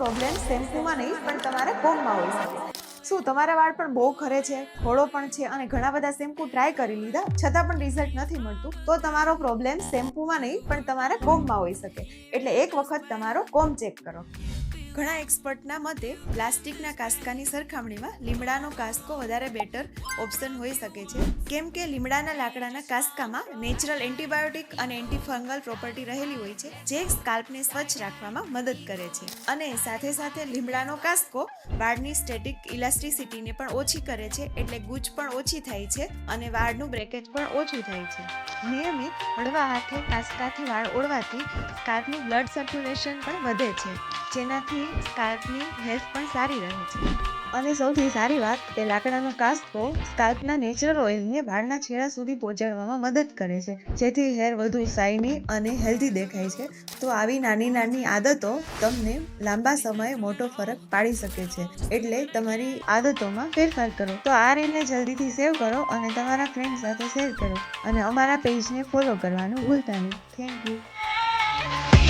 Problem શેમ્પૂમાં નહીં પણ તમારે કોમ્બમાં હોઈ શકે. શું તમારા વાળ પણ બહુ ખરે છે, ખોડો પણ છે અને ઘણા બધા શેમ્પૂ ટ્રાય કરી લીધા છતાં પણ રિઝલ્ટ નથી મળતું? તો તમારો પ્રોબ્લેમ શેમ્પૂમાં નહીં પણ તમારે કોમ્બમાં હોઈ શકે. એટલે એક વખત તમારો કોમ્બ ચેક કરો. ઘણા એક્સપર્ટના મતે પ્લાસ્ટિકના કાસ્કાની સરખામણીમાં લીમડાનો કાસ્કો વધારે બેટર ઓપ્શન હોઈ શકે છે, કેમ કે લીમડાના લાકડાના કાસ્કામાં નેચરલ એન્ટીબાયોટિક અને એન્ટીફંગલ પ્રોપર્ટી રહેલી હોય છે, જે સ્કાલ્પને સ્વચ્છ રાખવામાં મદદ કરે છે. અને સાથે સાથે લીમડાનો કાસ્કો વાળની સ્ટેટિક ઇલાસ્ટિસિટીને પણ ઓછી કરે છે, એટલે ગૂંચ પણ ઓછી થાય છે અને વાળનું બ્રેકેજ પણ ઓછું થાય છે. નિયમિત હળવા હાથે કાસ્કાથી વાળ ઓળવાથી સ્કાલ્પનું બ્લડ સર્ક્યુલેશન પણ વધે છે, જેનાથી સ્કાલ્પની હેલ્થ પણ સારી રહે છે. અને સૌથી સારી વાત કે લાકડાનો કાસ્કો સ્કાલ્પના નેચરલ ઓઇલને વાળના છેડા સુધી પહોંચાડવામાં મદદ કરે છે, જેથી હેર વધુ શાઇની અને હેલ્ધી દેખાય છે. તો આવી નાની નાની આદતો તમને લાંબા સમયે મોટો ફરક પાડી શકે છે, એટલે તમારી આદતોમાં ફેરફાર કરો. તો આ રીલને જલ્દીથી સેવ કરો અને તમારા ફ્રેન્ડ સાથે શેર કરો અને અમારા પેજને ફોલો કરવાનું ભૂલતા નહીં. Thank you.